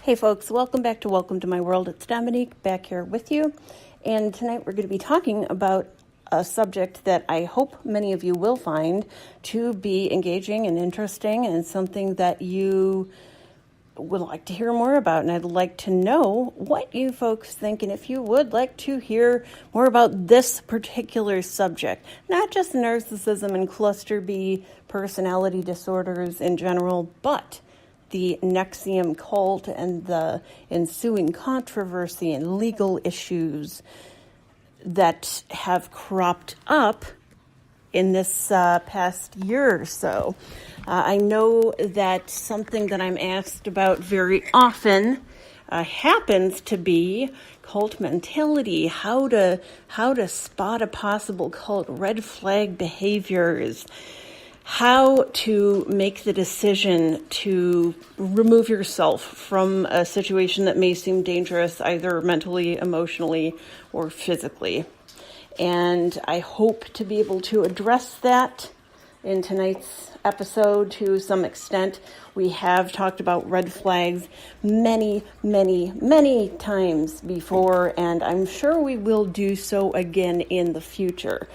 Hey folks, welcome back to Welcome to My World. It's Dominique back here with you. And tonight we're going to be talking about a subject that I hope many of you will find to be engaging and interesting and something that you would like to hear more about. And I'd like to know what you folks think, and if you would like to hear more about this particular subject, not just narcissism and cluster B personality disorders in general, but the NXIVM cult and the ensuing controversy and legal issues that have cropped up in this past year or so. I know that something that I'm asked about very often happens to be cult mentality, how to spot a possible cult, red flag behaviors, how to make the decision to remove yourself from a situation that may seem dangerous, either mentally, emotionally, or physically. And I hope to be able to address that in tonight's episode to some extent. We have talked about red flags many, many, many times before, and I'm sure we will do so again in the future.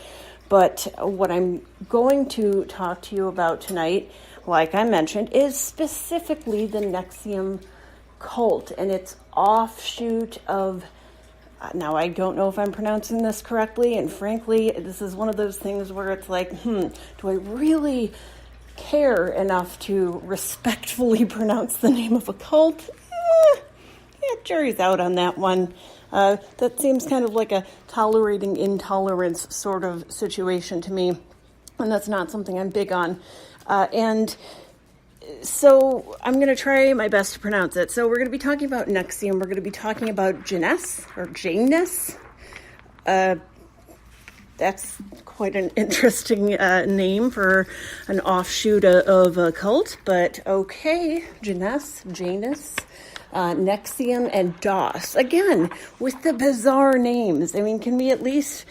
But what I'm going to talk to you about tonight, like I mentioned, is specifically the NXIVM cult and its offshoot of, now I don't know if I'm pronouncing this correctly, and frankly, this is one of those things where it's like, do I really care enough to respectfully pronounce the name of a cult? Jury's out on that one. That seems kind of like a tolerating intolerance sort of situation to me, and that's not something I'm big on. And so I'm going to try my best to pronounce it. So we're going to be talking about NXIVM. We're going to be talking about Janus or Janus. That's quite an interesting name for an offshoot of a cult, but okay, Janus. NXIVM and DOS. Again, with the bizarre names. I mean, can we at least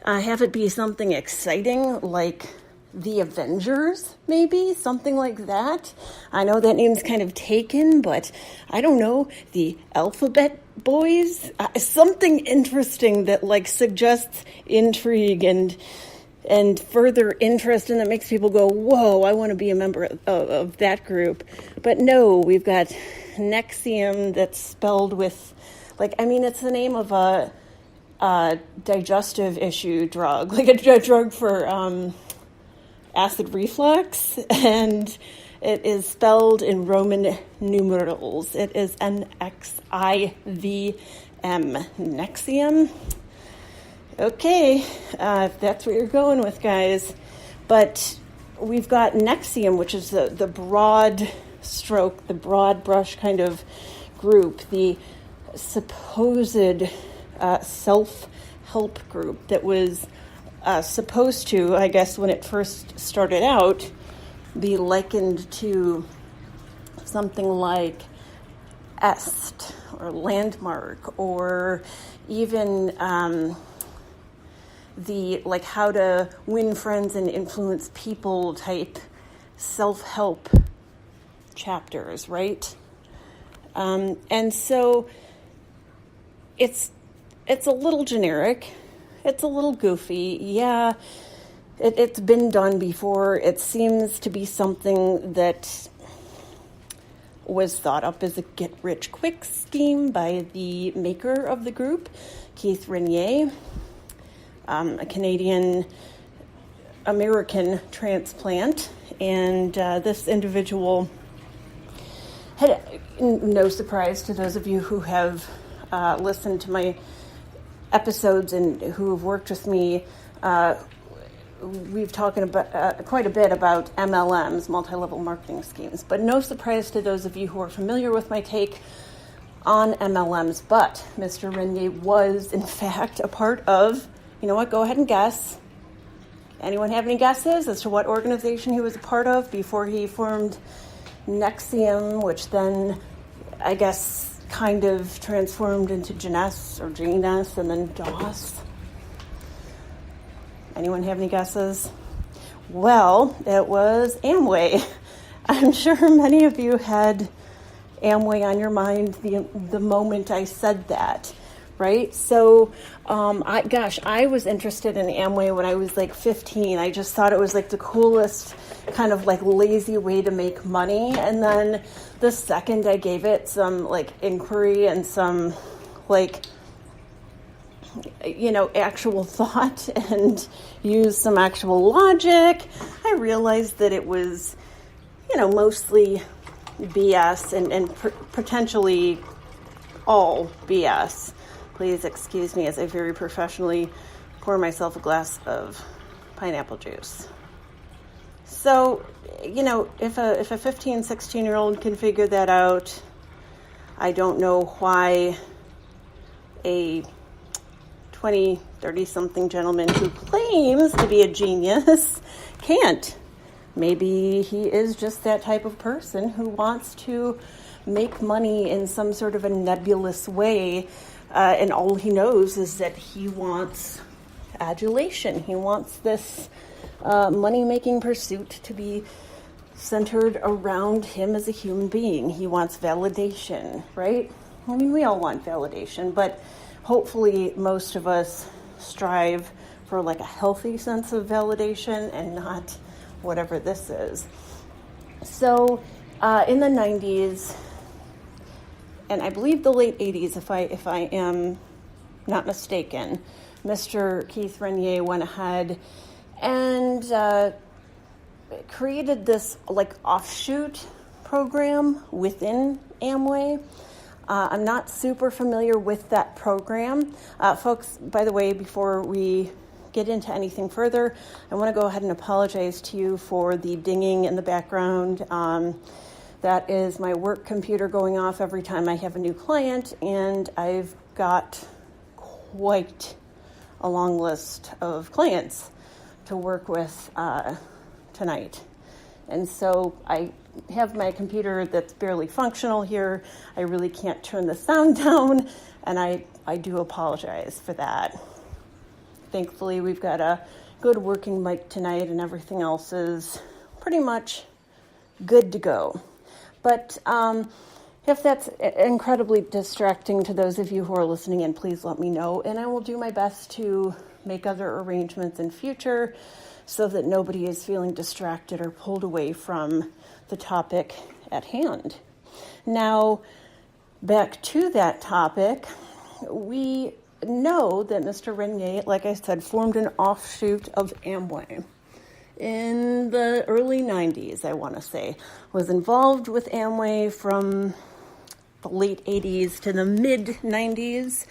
have it be something exciting like the Avengers, maybe? Something like that? I know that name's kind of taken, but I don't know. The Alphabet Boys? Something interesting that like suggests intrigue and further interest, and that makes people go, whoa, I want to be a member of that group. But no, we've got NXIVM that's spelled with, it's the name of a digestive issue drug, like a drug for acid reflux, and it is spelled in Roman numerals. It is NXIVM, NXIVM. Okay, if that's what you're going with, guys. But we've got NXIVM, which is the broad stroke, the broad brush kind of group, the supposed self-help group that was supposed to, I guess, when it first started out, be likened to something like EST or Landmark, or even the how to win friends and influence people type self-help chapters, right? And so it's a little generic. It's a little goofy. Yeah, it's been done before. It seems to be something that was thought up as a get-rich-quick scheme by the maker of the group, Keith Renier, a Canadian-American transplant. And this individual had, no surprise to those of you who have listened to my episodes and who have worked with me, we've talked about quite a bit about MLMs, multi-level marketing schemes, but no surprise to those of you who are familiar with my take on MLMs. But Mr. Renier was, in fact, a part of, you know what, go ahead and guess. Anyone have any guesses as to what organization he was a part of before he formed NXIVM, which then, I guess, kind of transformed into Janus or Janus and then DOS? Anyone have any guesses? Well, it was Amway. I'm sure many of you had Amway on your mind the moment I said that, right? So, I was interested in Amway when I was like 15. I just thought it was like the coolest kind of like lazy way to make money. And then the second I gave it some like inquiry and some like, actual thought and used some actual logic, I realized that it was, mostly BS and potentially all BS. Please excuse me as I very professionally pour myself a glass of pineapple juice. So, if a 15, 16-year-old can figure that out, I don't know why a 20, 30-something gentleman who claims to be a genius can't. Maybe he is just that type of person who wants to make money in some sort of a nebulous way, and all he knows is that he wants adulation. He wants this money-making pursuit to be centered around him as a human being. He wants validation, right? I mean, we all want validation, but hopefully most of us strive for like a healthy sense of validation and not whatever this is. So in the 90s, and I believe the late 80s, if I am not mistaken, Mr. Keith Renier went ahead and created this like offshoot program within Amway. I'm not super familiar with that program. Folks, by the way, before we get into anything further, I want to go ahead and apologize to you for the dinging in the background. That is my work computer going off every time I have a new client, and I've got quite a long list of clients to work with tonight. And so I have my computer that's barely functional here. I really can't turn the sound down, and I do apologize for that. Thankfully, we've got a good working mic tonight, and everything else is pretty much good to go. But if that's incredibly distracting to those of you who are listening in, please let me know, and I will do my best to make other arrangements in future so that nobody is feeling distracted or pulled away from the topic at hand. Now, back to that topic, we know that Mr. Renier, like I said, formed an offshoot of Amway in the early 90s, I want to say, was involved with Amway from the late 80s to the mid 90s,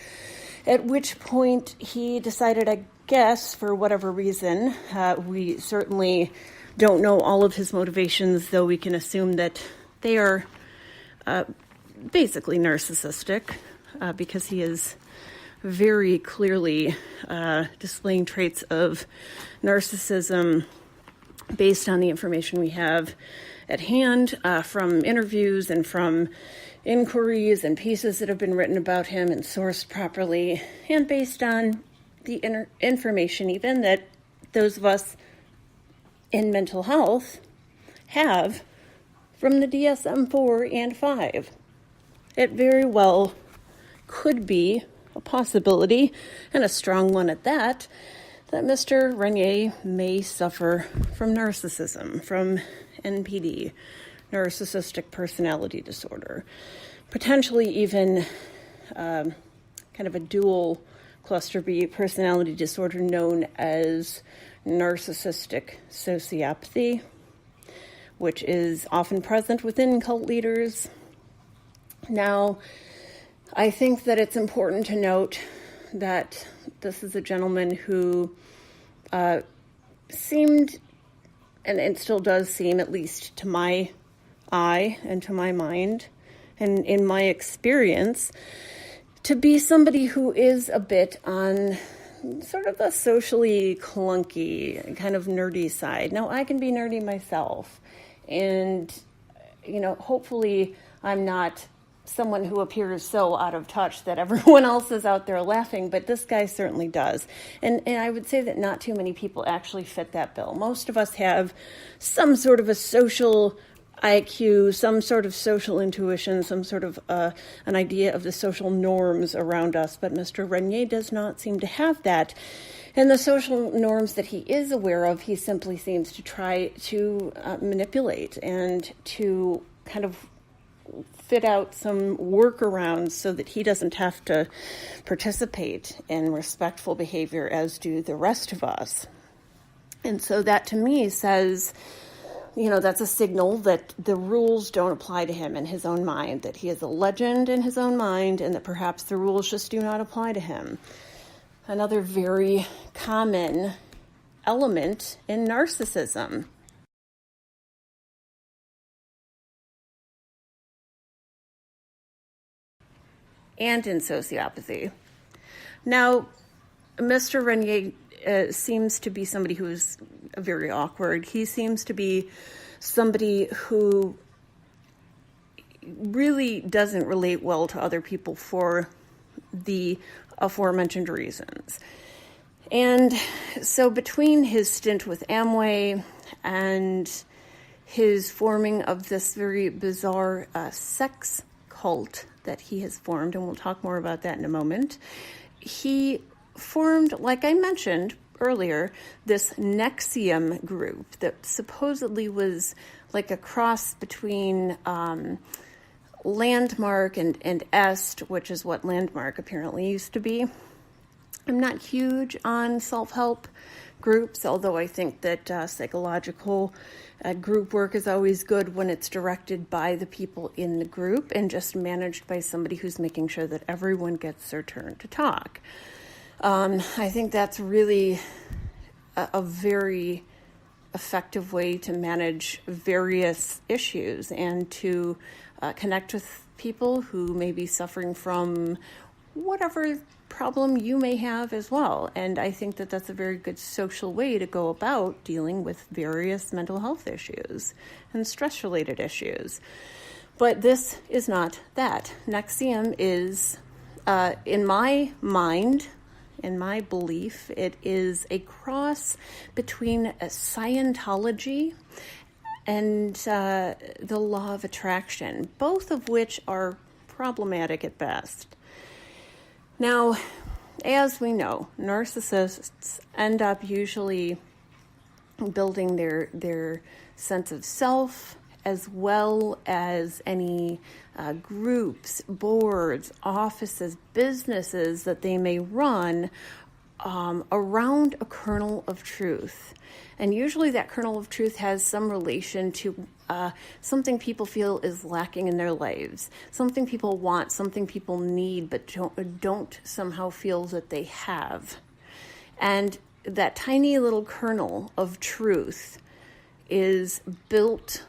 at which point he decided, I guess, for whatever reason, we certainly don't know all of his motivations, though we can assume that they are basically narcissistic, because he is very clearly displaying traits of narcissism based on the information we have at hand from interviews and from inquiries and pieces that have been written about him and sourced properly, and based on the information even that those of us in mental health have from the DSM-4 and 5. It very well could be a possibility, and a strong one at that Mr. Renier may suffer from narcissism, from NPD, narcissistic personality disorder, potentially even kind of a dual cluster B personality disorder known as narcissistic sociopathy, which is often present within cult leaders. Now, I think that it's important to note that this is a gentleman who seemed, and it still does seem, at least to my eye and to my mind, and in my experience, to be somebody who is a bit on sort of a socially clunky, kind of nerdy side. Now, I can be nerdy myself, and, hopefully I'm not someone who appears so out of touch that everyone else is out there laughing, but this guy certainly does. And I would say that not too many people actually fit that bill. Most of us have some sort of a social IQ, some sort of social intuition, some sort of an idea of the social norms around us. But Mr. Renier does not seem to have that. And the social norms that he is aware of, he simply seems to try to manipulate and to kind of fit out some workarounds so that he doesn't have to participate in respectful behavior as do the rest of us. And so that to me says, that's a signal that the rules don't apply to him in his own mind, that he is a legend in his own mind, and that perhaps the rules just do not apply to him. Another very common element in narcissism. And in sociopathy. Now, Mr. Renier seems to be somebody who is very awkward. He seems to be somebody who really doesn't relate well to other people for the aforementioned reasons. And so between his stint with Amway and his forming of this very bizarre sex cult that he has formed, and we'll talk more about that in a moment, he formed, like I mentioned earlier, this NXIVM group that supposedly was like a cross between Landmark and EST, which is what Landmark apparently used to be. I'm not huge on self-help groups, although I think that psychological group work is always good when it's directed by the people in the group and just managed by somebody who's making sure that everyone gets their turn to talk. I think that's really a very effective way to manage various issues and to connect with people who may be suffering from whatever problem you may have as well. And I think that that's a very good social way to go about dealing with various mental health issues and stress-related issues. But this is not that. NXIVM is, in my mind, in my belief, it is a cross between Scientology and the law of attraction, both of which are problematic at best. Now, as we know, narcissists end up usually building their sense of self as well as any groups, boards, offices, businesses that they may run around a kernel of truth. And usually that kernel of truth has some relation to something people feel is lacking in their lives, something people want, something people need, but don't somehow feel that they have. And that tiny little kernel of truth is built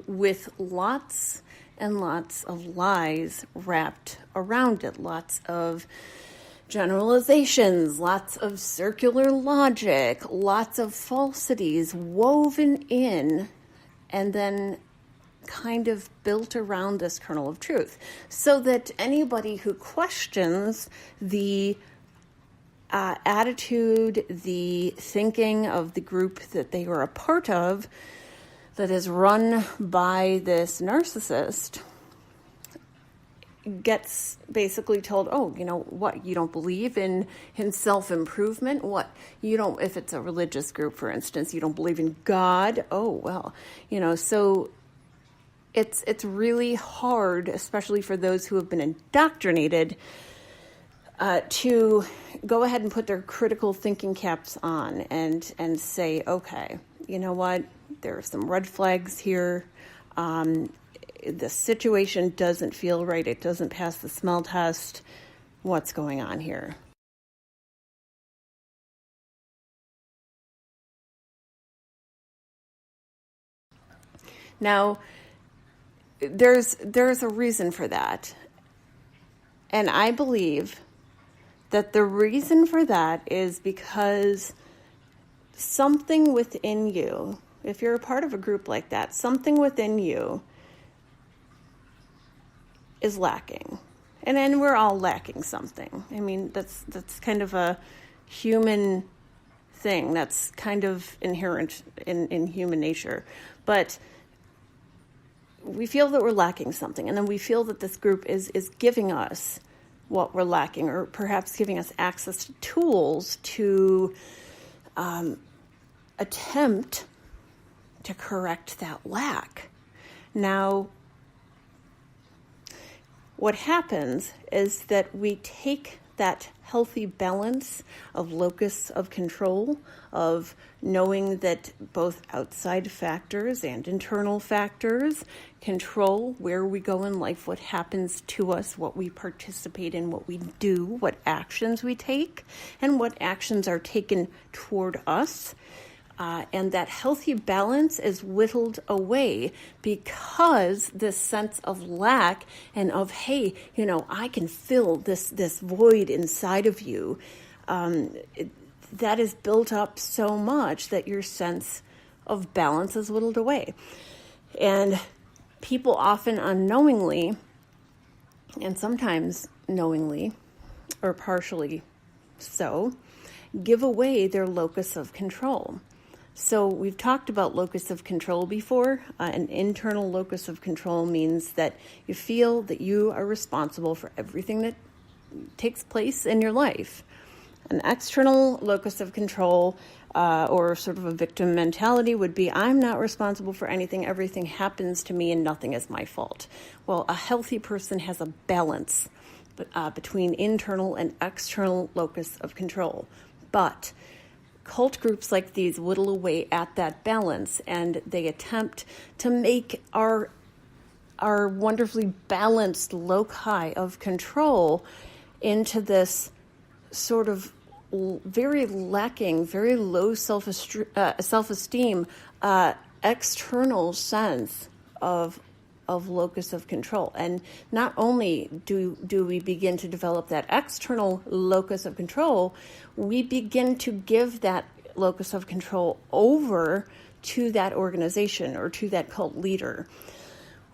with lots and lots of lies wrapped around it, lots of generalizations, lots of circular logic, lots of falsities woven in and then kind of built around this kernel of truth, so that anybody who questions the attitude, the thinking of the group that they are a part of, that is run by this narcissist, gets basically told, oh, what, you don't believe in self-improvement? What, you don't, if it's a religious group, for instance, you don't believe in God? Oh, well, so it's really hard, especially for those who have been indoctrinated, to go ahead and put their critical thinking caps on and say, okay, you know what, there are some red flags here. The situation doesn't feel right. It doesn't pass the smell test. What's going on here? Now, there's a reason for that. And I believe that the reason for that is because something within you, if you're a part of a group like that, something within you is lacking. And then we're all lacking something. I mean, that's kind of a human thing. That's kind of inherent in human nature. But we feel that we're lacking something, and then we feel that this group is giving us what we're lacking, or perhaps giving us access to tools to attempt to correct that lack. Now, what happens is that we take that healthy balance of locus of control, of knowing that both outside factors and internal factors control where we go in life, what happens to us, what we participate in, what we do, what actions we take, and what actions are taken toward us. And that healthy balance is whittled away because this sense of lack and of, hey, I can fill this void inside of you, that is built up so much that your sense of balance is whittled away. And people often unknowingly, and sometimes knowingly or partially so, give away their locus of control. So we've talked about locus of control before. An internal locus of control means that you feel that you are responsible for everything that takes place in your life. An external locus of control, or sort of a victim mentality, would be, I'm not responsible for anything. Everything happens to me and nothing is my fault. Well, a healthy person has a balance between internal and external locus of control. But cult groups like these whittle away at that balance, and they attempt to make our wonderfully balanced loci of control into this sort of very lacking, very low self-esteem, external sense of locus of control. And not only do we begin to develop that external locus of control, we begin to give that locus of control over to that organization or to that cult leader.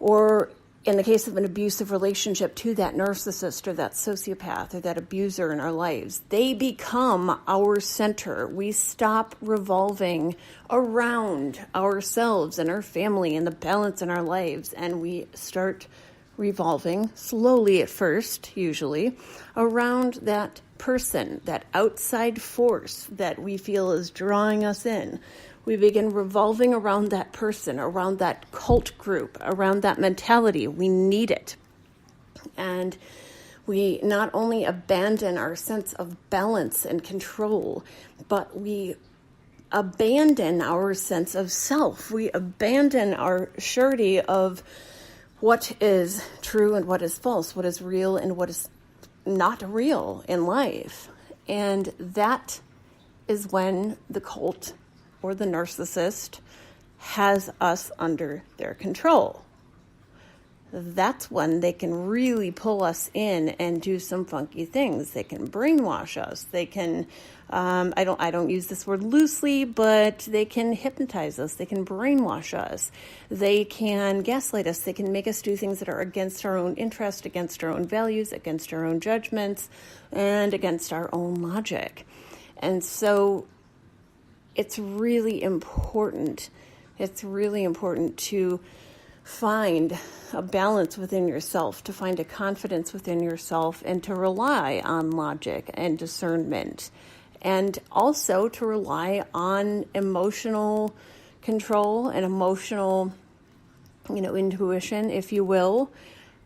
Or in the case of an abusive relationship, to that narcissist or that sociopath or that abuser in our lives. They become our center. We stop revolving around ourselves and our family and the balance in our lives, and we start revolving, slowly at first, usually, around that person, that outside force that we feel is drawing us in. We begin revolving around that person, around that cult group, around that mentality. We need it. And we not only abandon our sense of balance and control, but we abandon our sense of self. We abandon our surety of what is true and what is false, what is real and what is not real in life. And that is when the cult or the narcissist has us under their control. That's when they can really pull us in and do some funky things. They can brainwash us. They can, I don't use this word loosely, but they can hypnotize us. They can brainwash us. They can gaslight us. They can make us do things that are against our own interest, against our own values, against our own judgments, and against our own logic. And so it's really important. It's really important to find a balance within yourself, to find a confidence within yourself, and to rely on logic and discernment, and also to rely on emotional control and emotional, intuition, if you will.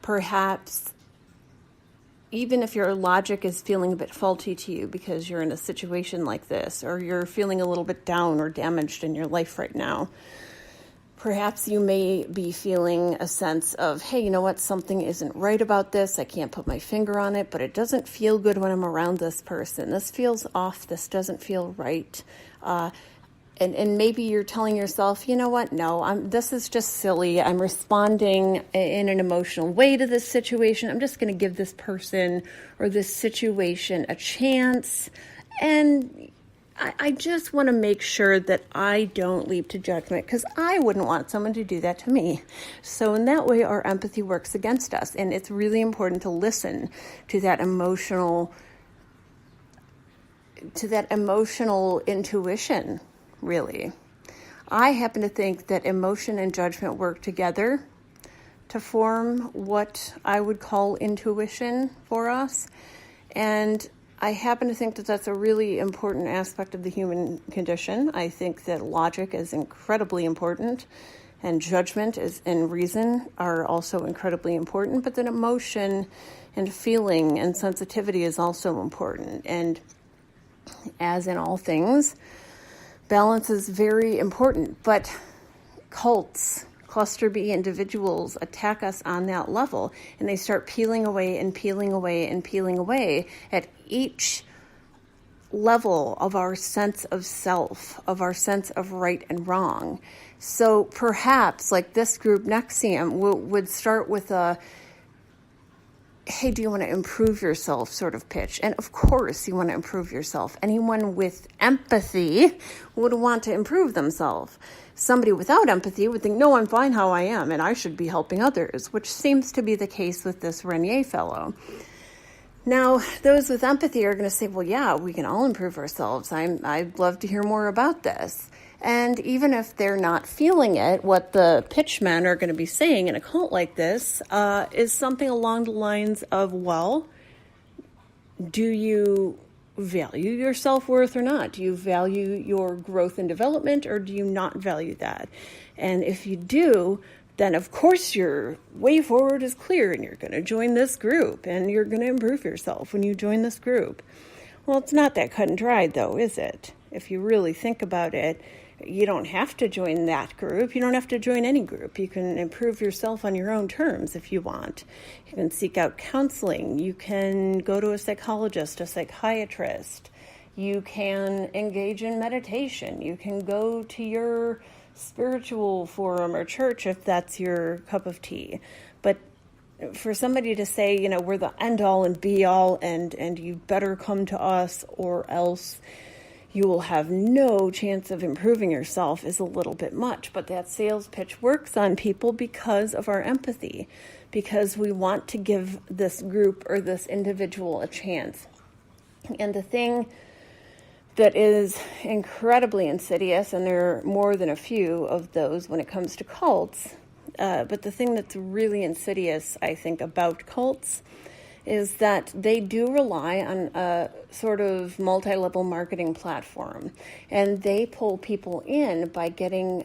Perhaps even if your logic is feeling a bit faulty to you because you're in a situation like this, or you're feeling a little bit down or damaged in your life right now, perhaps you may be feeling a sense of, hey, you know what, something isn't right about this. I can't put my finger on it, but it doesn't feel good when I'm around this person. This feels off. This doesn't feel right. And maybe you're telling yourself, you know what, no, this is just silly. I'm responding in an emotional way to this situation. I'm just going to give this person or this situation a chance. And I just want to make sure that I don't leap to judgment, because I wouldn't want someone to do that to me. So in that way, our empathy works against us. And it's really important to listen to that emotional intuition, really. I happen to think that emotion and judgment work together to form what I would call intuition for us. And I happen to think that that's a really important aspect of the human condition. I think that logic is incredibly important, and judgment and reason are also incredibly important, but then emotion and feeling and sensitivity is also important. And as in all things, balance is very important, but cults, cluster B individuals attack us on that level, and they start peeling away and peeling away and peeling away at each level of our sense of self, of our sense of right and wrong. So perhaps like this group, NXIVM, would start with a, hey, do you want to improve yourself sort of pitch? And of course you want to improve yourself. Anyone with empathy would want to improve themselves. Somebody without empathy would think, no, I'm fine how I am, and I should be helping others, which seems to be the case with this Renier fellow. Now, those with empathy are going to say, well, yeah, we can all improve ourselves. I'd love to hear more about this. And even if they're not feeling it, what the pitchmen are going to be saying in a cult like this is something along the lines of, well, do you value your self-worth or not? Do you value your growth and development, or do you not value that? And if you do, then of course your way forward is clear, and you're going to join this group, and you're going to improve yourself when you join this group. Well, it's not that cut and dried, though, is it? If you really think about it, you don't have to join that group. You don't have to join any group. You can improve yourself on your own terms if you want. You can seek out counseling. You can go to a psychologist, a psychiatrist. You can engage in meditation. You can go to your spiritual forum or church if that's your cup of tea. But for somebody to say, you know, we're the end all and be all, and you better come to us or else you will have no chance of improving yourself is a little bit much. But that sales pitch works on people because of our empathy, because we want to give this group or this individual a chance. And the thing that is incredibly insidious, and there are more than a few of those when it comes to cults, but the thing that's really insidious, I think, about cults is that they do rely on a sort of multi-level marketing platform, and they pull people in by getting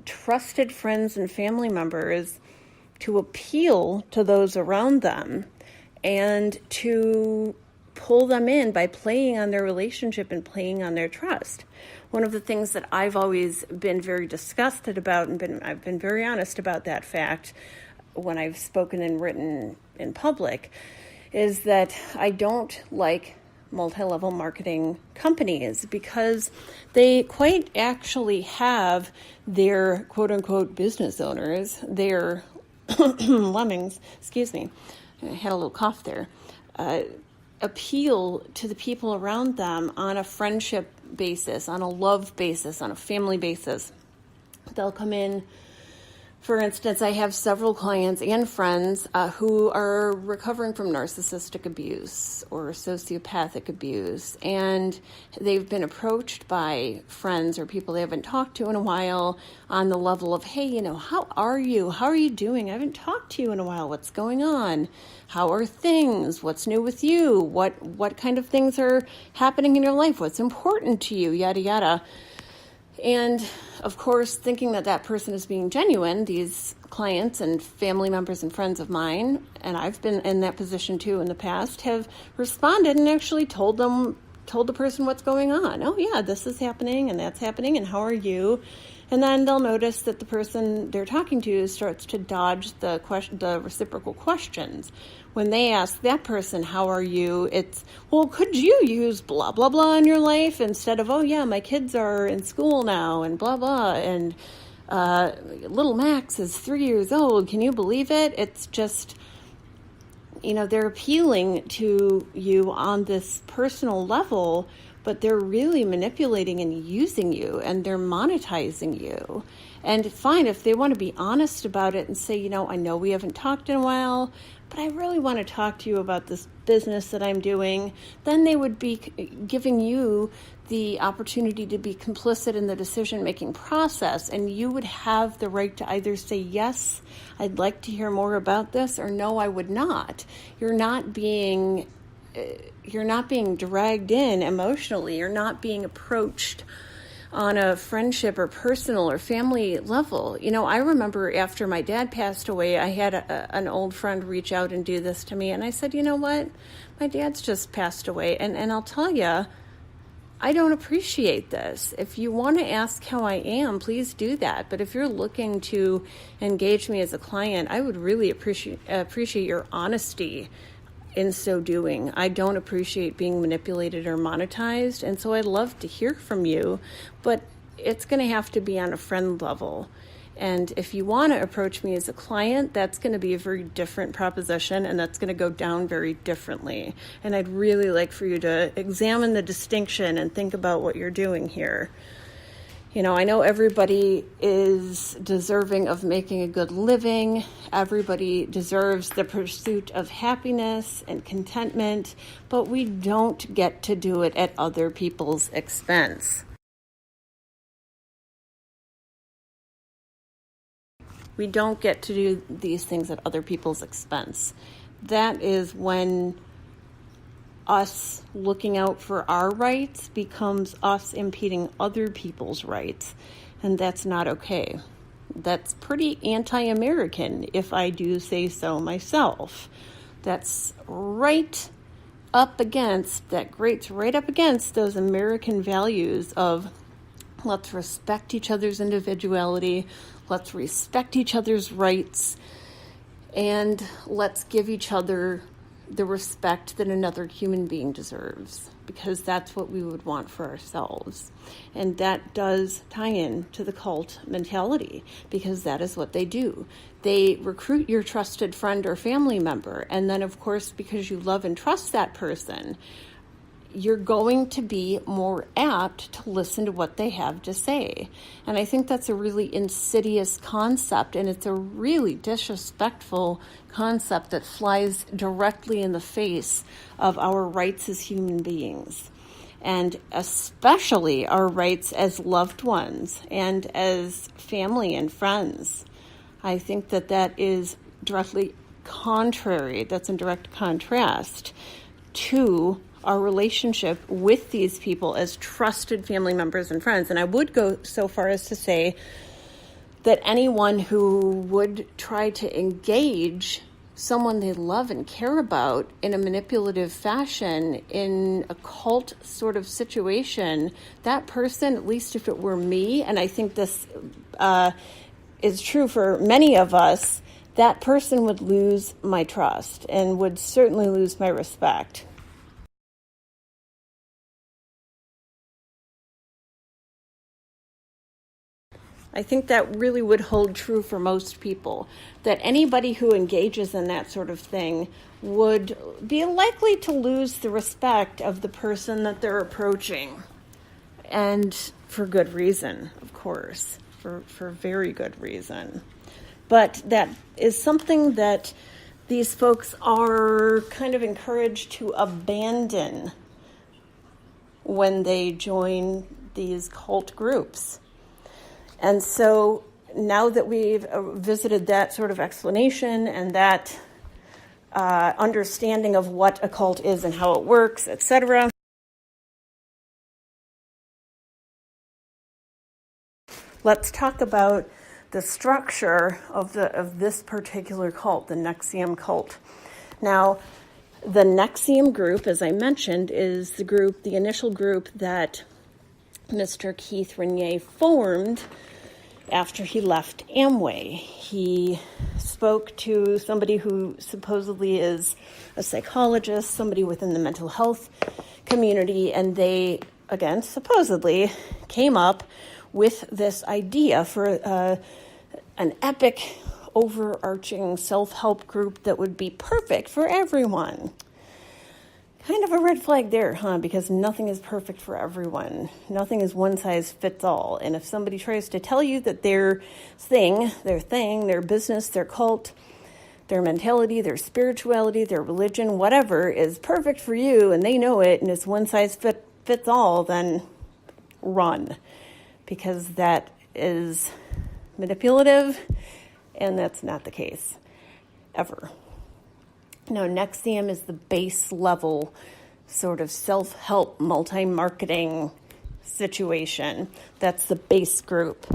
trusted friends and family members to appeal to those around them and to pull them in by playing on their relationship and playing on their trust. One of the things that I've always been very disgusted about, and I've been very honest about that fact when I've spoken and written in public, is that I don't like multi-level marketing companies because they quite actually have their quote-unquote business owners, their lemmings, excuse me, I had a little cough there, appeal to the people around them on a friendship basis, on a love basis, on a family basis. They'll come in. For instance, I have several clients and friends who are recovering from narcissistic abuse or sociopathic abuse, and they've been approached by friends or people they haven't talked to in a while on the level of, hey, you know, how are you? How are you doing? I haven't talked to you in a while. What's going on? How are things? What's new with you? What kind of things are happening in your life? What's important to you? Yada, yada. And of course, thinking that that person is being genuine, these clients and family members and friends of mine, and I've been in that position too in the past, have responded and actually told the person what's going on. Oh yeah, this is happening and that's happening, and how are you? And then they'll notice that the person they're talking to starts to dodge the reciprocal questions. When they ask that person, how are you? It's, well, could you use blah, blah, blah in your life instead of, oh yeah, my kids are in school now and blah, blah. And little Max is 3 years old. Can you believe it? It's just, you know, they're appealing to you on this personal level but they're really manipulating and using you, and they're monetizing you. And fine, if they want to be honest about it and say, I know we haven't talked in a while, but I really want to talk to you about this business that I'm doing, then they would be giving you the opportunity to be complicit in the decision-making process, and you would have the right to either say, yes, I'd like to hear more about this, or no, I would not. You're not being dragged in emotionally. You're not being approached on a friendship or personal or family level. I remember after my dad passed away, I had an old friend reach out and do this to me. And I said, you know what? My dad's just passed away. And I'll tell you, I don't appreciate this. If you want to ask how I am, please do that. But if you're looking to engage me as a client, I would really appreciate your honesty in so doing. I don't appreciate being manipulated or monetized, and so I'd love to hear from you, but it's going to have to be on a friend level. And if you want to approach me as a client, that's going to be a very different proposition, and that's going to go down very differently. And I'd really like for you to examine the distinction and think about what you're doing here. I know everybody is deserving of making a good living. Everybody deserves the pursuit of happiness and contentment, but we don't get to do it at other people's expense. We don't get to do these things at other people's expense. That is when us looking out for our rights becomes us impeding other people's rights, and that's not okay. That's pretty anti-American, if I do say so myself. That's right up against those American values of let's respect each other's individuality, let's respect each other's rights, and let's give each other the respect that another human being deserves, because that's what we would want for ourselves. And that does tie in to the cult mentality, because that is what they do. They recruit your trusted friend or family member, and then, of course, because you love and trust that person, you're going to be more apt to listen to what they have to say. And I think that's a really insidious concept, and it's a really disrespectful concept that flies directly in the face of our rights as human beings, and especially our rights as loved ones and as family and friends. I think that is directly contrary, that's in direct contrast to our relationship with these people as trusted family members and friends. And I would go so far as to say that anyone who would try to engage someone they love and care about in a manipulative fashion in a cult sort of situation, that person, at least if it were me, and I think this is true for many of us, that person would lose my trust and would certainly lose my respect. I think that really would hold true for most people, that anybody who engages in that sort of thing would be likely to lose the respect of the person that they're approaching. And for good reason, of course, for very good reason. But that is something that these folks are kind of encouraged to abandon when they join these cult groups. And so now that we've visited that sort of explanation and that understanding of what a cult is and how it works, etc., let's talk about the structure of this particular cult, the NXIVM cult. Now, the NXIVM group, as I mentioned, is the initial group that Mr. Keith Renier formed after he left Amway. He spoke to somebody who supposedly is a psychologist, somebody within the mental health community, and they, again, supposedly came up with this idea for an epic, overarching self-help group that would be perfect for everyone. Kind of a red flag there, huh? Because nothing is perfect for everyone. Nothing is one size fits all. And if somebody tries to tell you that their thing, their business, their cult, their mentality, their spirituality, their religion, whatever is perfect for you and they know it and it's one size fits all, then run. Because that is manipulative and that's not the case ever. Now, NXIVM is the base level sort of self-help multi-marketing situation. That's the base group.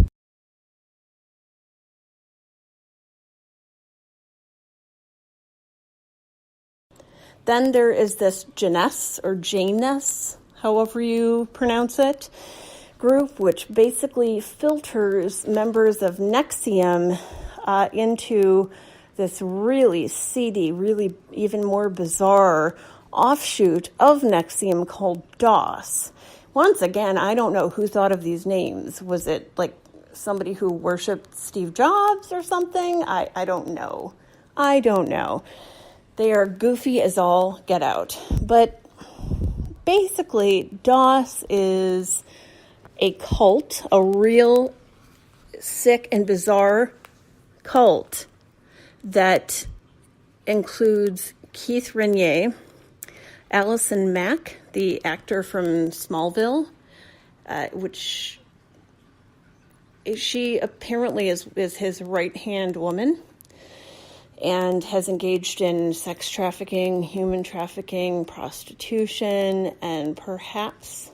Then there is this Janess or Janess, however you pronounce it, group, which basically filters members of NXIVM into this really seedy, really even more bizarre offshoot of NXIVM called DOS. Once again, I don't know who thought of these names. Was it like somebody who worshipped Steve Jobs or something? I don't know. They are goofy as all get out. But basically, DOS is a cult, a real sick and bizarre cult that includes Keith Raniere, Allison Mack, the actor from Smallville, which she apparently is his right-hand woman and has engaged in sex trafficking, human trafficking, prostitution, and perhaps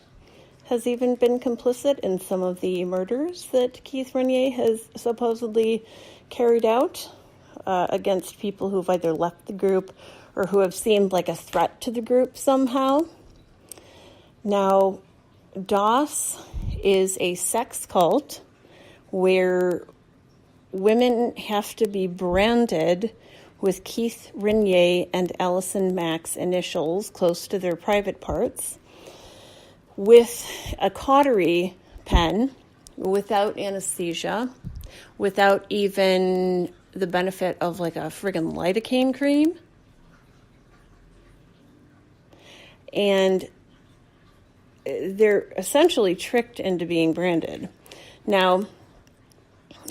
has even been complicit in some of the murders that Keith Raniere has supposedly carried out against people who've either left the group or who have seemed like a threat to the group somehow. Now, DOS is a sex cult where women have to be branded with Keith Raniere and Allison Mack's initials close to their private parts, with a cautery pen, without anesthesia, without even the benefit of like a friggin' lidocaine cream. And they're essentially tricked into being branded. Now,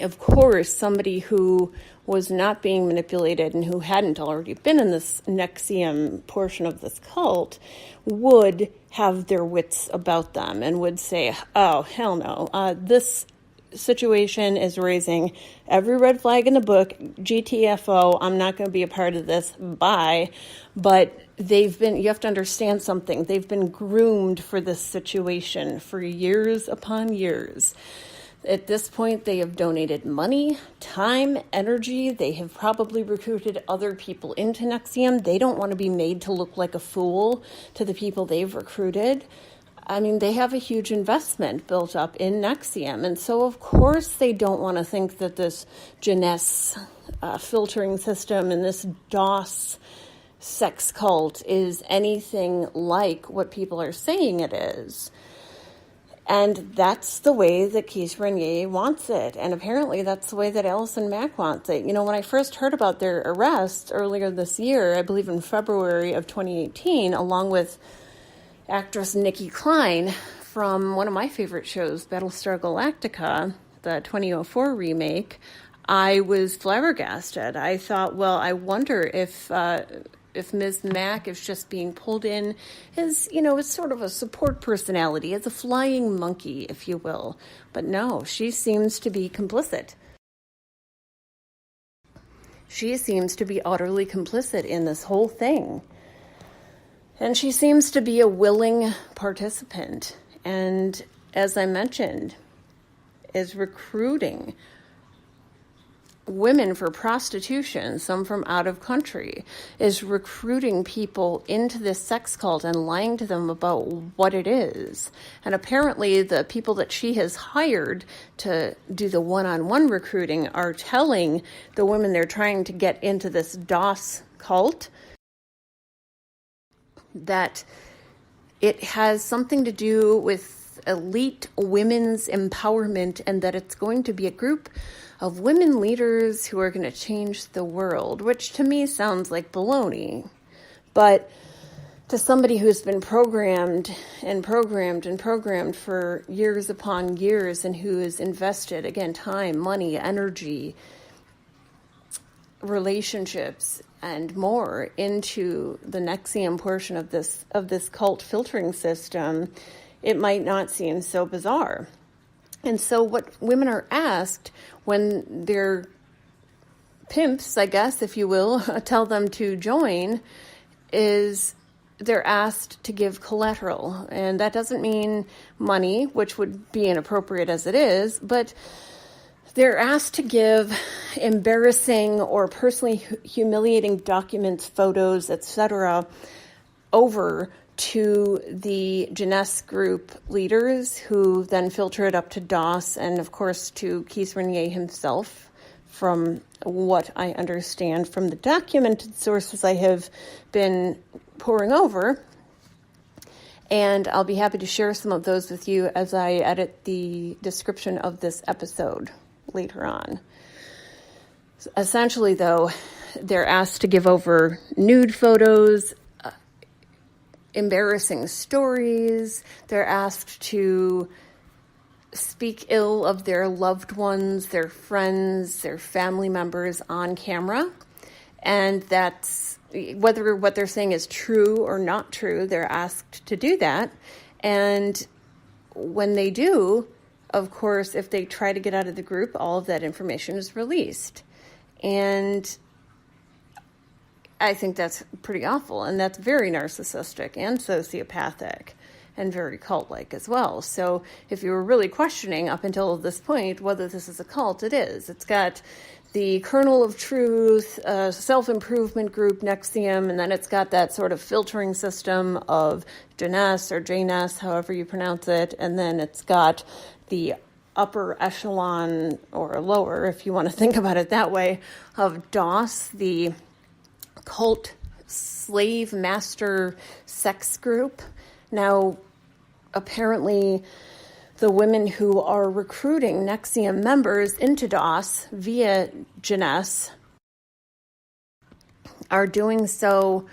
of course, somebody who was not being manipulated and who hadn't already been in this NXIVM portion of this cult would have their wits about them and would say, oh, hell no, this situation is raising every red flag in the book, GTFO, I'm not going to be a part of this, bye. But you have to understand something, they've been groomed for this situation for years upon years. At this point, they have donated money, time, energy. They have probably recruited other people into NXIVM. They don't want to be made to look like a fool to the people they've recruited. I mean, they have a huge investment built up in NXIVM. And so, of course, they don't want to think that this Janess filtering system and this DOS sex cult is anything like what people are saying it is. And that's the way that Keith Raniere wants it. And apparently that's the way that Allison Mack wants it. You know, when I first heard about their arrest earlier this year, I believe in February of 2018, along with actress Nikki Klein from one of my favorite shows, Battlestar Galactica, the 2004 remake, I was flabbergasted. I thought, well, I wonder if Ms. Mack is just being pulled in as, as sort of a support personality, as a flying monkey, if you will. But no, she seems to be complicit. She seems to be utterly complicit in this whole thing. And she seems to be a willing participant. And as I mentioned, is recruiting women for prostitution, some from out of country, is recruiting people into this sex cult and lying to them about what it is. And apparently the people that she has hired to do the one-on-one recruiting are telling the women they're trying to get into this DOS cult that it has something to do with elite women's empowerment and that it's going to be a group of women leaders who are going to change the world, which to me sounds like baloney. But to somebody who's been programmed and programmed and programmed for years upon years, and who is invested, again, time, money, energy, relationships, and more into the NXIVM portion of this cult filtering system, it might not seem so bizarre. And so what women are asked when their pimps, I guess, if you will, tell them to join, is they're asked to give collateral. And that doesn't mean money, which would be inappropriate as it is, but they're asked to give embarrassing or personally humiliating documents, photos, etc., over to the Jeunesse group leaders, who then filter it up to DOS and, of course, to Keith Renier himself, from what I understand from the documented sources I have been poring over. And I'll be happy to share some of those with you as I edit the description of this episode later on. Essentially, though, they're asked to give over nude photos, embarrassing stories. They're asked to speak ill of their loved ones, their friends, their family members on camera. And that's whether what they're saying is true or not true, they're asked to do that. And when they do, of course, if they try to get out of the group, all of that information is released. And I think that's pretty awful, and that's very narcissistic and sociopathic and very cult-like as well. So if you were really questioning up until this point whether this is a cult, it is. It's got the kernel of truth, self-improvement group, NXIVM, and then it's got that sort of filtering system of Jeunesse or Janess, however you pronounce it, and then it's got the upper echelon, or lower, if you want to think about it that way, of DOS, the cult slave master sex group. Now, apparently, the women who are recruiting NXIVM members into DOS via Jeunesse are doing so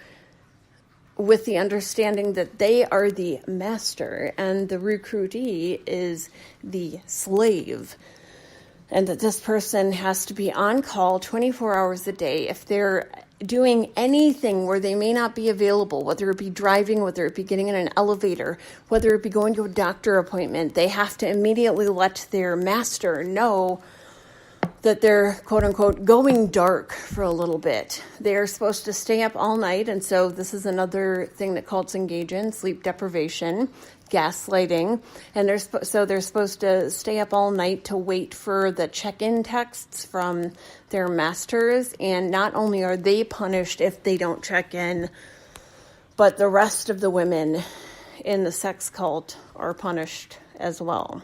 with the understanding that they are the master and the recruitee is the slave, and that this person has to be on call 24 hours a day. If they're doing anything where they may not be available, whether it be driving, whether it be getting in an elevator, whether it be going to a doctor appointment, they have to immediately let their master know that they're, quote unquote, going dark for a little bit. They're supposed to stay up all night. And so this is another thing that cults engage in: sleep deprivation, gaslighting. And they're supposed to stay up all night to wait for the check-in texts from their masters. And not only are they punished if they don't check in, but the rest of the women in the sex cult are punished as well.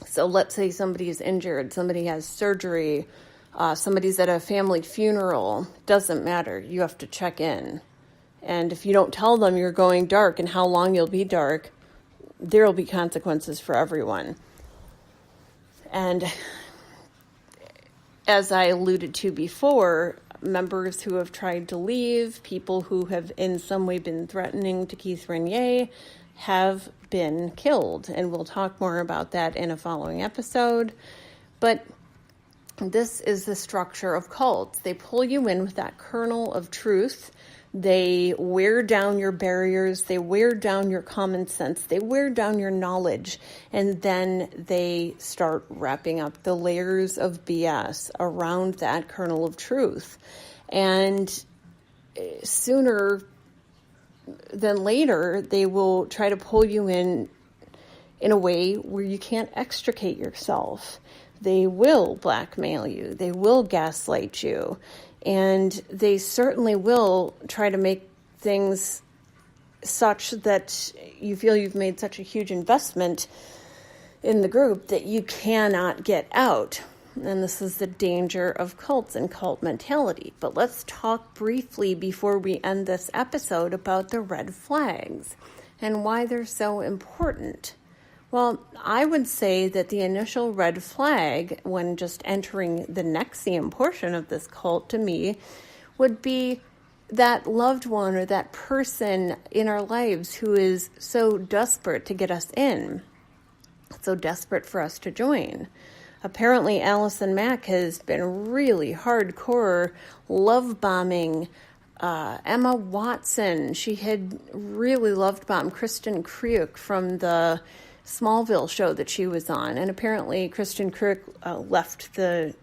So let's say somebody is injured, somebody has surgery, somebody's at a family funeral. Doesn't matter. You have to check in. And if you don't tell them you're going dark and how long you'll be dark, there will be consequences for everyone. And as I alluded to before, members who have tried to leave, people who have in some way been threatening to Keith Renier, have been killed. And we'll talk more about that in a following episode. But this is the structure of cults. They pull you in with that kernel of truth. They wear down your barriers. They wear down your common sense. They wear down your knowledge. And then they start wrapping up the layers of BS around that kernel of truth. And sooner than later, they will try to pull you in a way where you can't extricate yourself. They will blackmail you. They will gaslight you. And they certainly will try to make things such that you feel you've made such a huge investment in the group that you cannot get out. And this is the danger of cults and cult mentality. But let's talk briefly before we end this episode about the red flags and why they're so important. Well, I would say that the initial red flag when just entering the NXIVM portion of this cult to me would be that loved one or that person in our lives who is so desperate to get us in, so desperate for us to join. Apparently, Allison Mack has been really hardcore love bombing Emma Watson. She had really love bombed Kristen Kriuk from the Smallville show that she was on. And apparently, Kristen Kriuk left the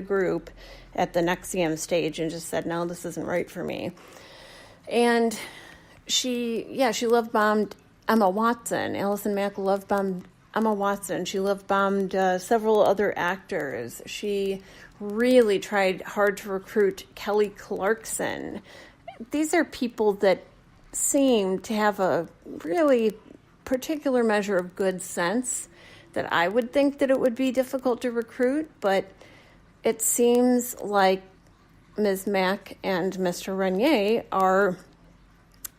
group at the NXIVM stage and just said, no, this isn't right for me. And she love bombed Emma Watson. Allison Mack love bombed Emma Watson. She love bombed several other actors. She really tried hard to recruit Kelly Clarkson. These are people that seem to have a really particular measure of good sense that I would think that it would be difficult to recruit, but it seems like Ms. Mack and Mr. Renier are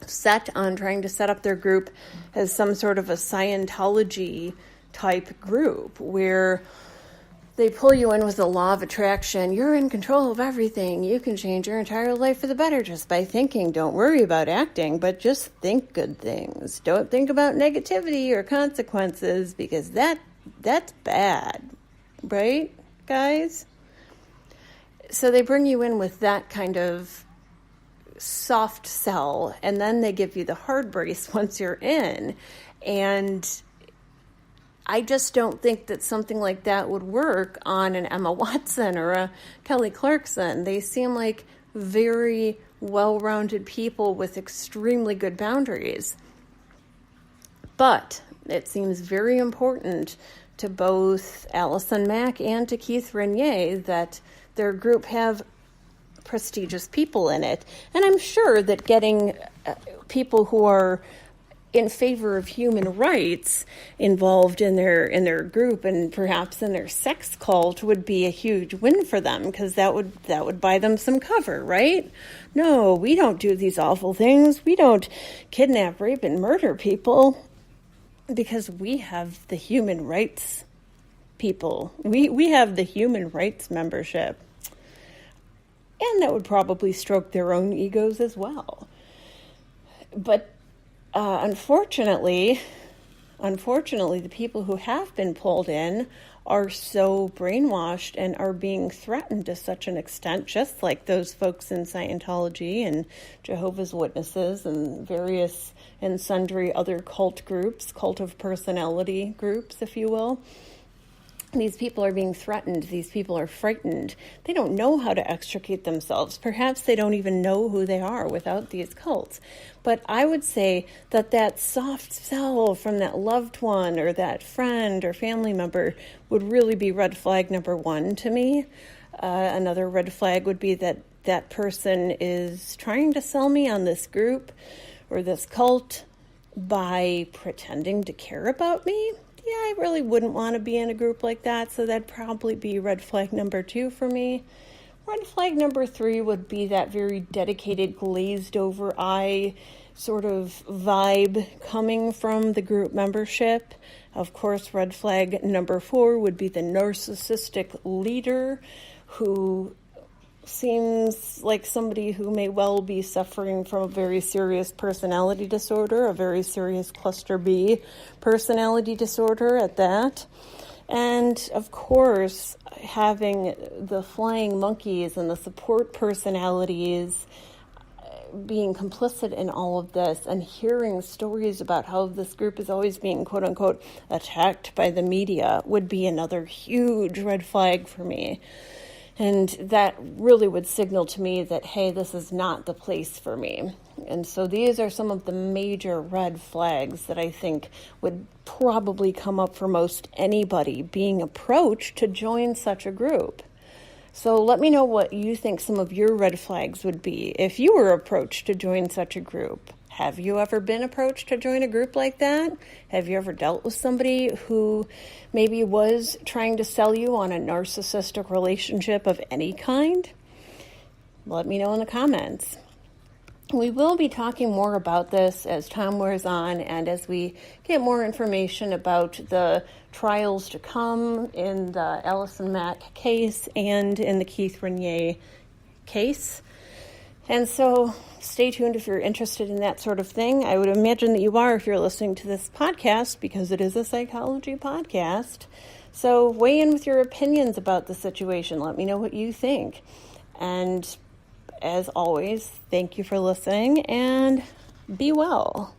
set on trying to set up their group as some sort of a Scientology type group where they pull you in with the law of attraction. You're in control of everything. You can change your entire life for the better just by thinking. Don't worry about acting, but just think good things. Don't think about negativity or consequences because that's bad. Right, guys? So they bring you in with that kind of soft sell, and then they give you the hard brace once you're in. And I just don't think that something like that would work on an Emma Watson or a Kelly Clarkson. They seem like very well-rounded people with extremely good boundaries. But it seems very important to both Allison Mack and to Keith Renier that their group have prestigious people in it. And I'm sure that getting people who are in favor of human rights involved in their group and perhaps in their sex cult would be a huge win for them, because that would buy them some cover, right? No, we don't do these awful things. We don't kidnap, rape, and murder people because we have the human rights people. We have the human rights membership. And that would probably stroke their own egos as well. But unfortunately, the people who have been pulled in are so brainwashed and are being threatened to such an extent, just like those folks in Scientology and Jehovah's Witnesses and various and sundry other cult groups, cult of personality groups, if you will. These people are being threatened. These people are frightened. They don't know how to extricate themselves. Perhaps they don't even know who they are without these cults. But I would say that soft sell from that loved one or that friend or family member would really be red flag number one to me. Another red flag would be that person is trying to sell me on this group or this cult by pretending to care about me. Yeah, I really wouldn't want to be in a group like that, so that'd probably be red flag number 2 for me. Red flag number 3 would be that very dedicated, glazed over eye sort of vibe coming from the group membership. Of course, red flag number 4 would be the narcissistic leader who seems like somebody who may well be suffering from a very serious personality disorder, a very serious cluster B personality disorder at that. And of course, having the flying monkeys and the support personalities being complicit in all of this and hearing stories about how this group is always being quote unquote attacked by the media would be another huge red flag for me. And that really would signal to me that, hey, this is not the place for me. And so these are some of the major red flags that I think would probably come up for most anybody being approached to join such a group. So let me know what you think some of your red flags would be if you were approached to join such a group. Have you ever been approached to join a group like that? Have you ever dealt with somebody who maybe was trying to sell you on a narcissistic relationship of any kind? Let me know in the comments. We will be talking more about this as time wears on and as we get more information about the trials to come in the Allison Mack case and in the Keith Renier case. And so stay tuned if you're interested in that sort of thing. I would imagine that you are if you're listening to this podcast, because it is a psychology podcast. So weigh in with your opinions about the situation. Let me know what you think. And as always, thank you for listening and be well.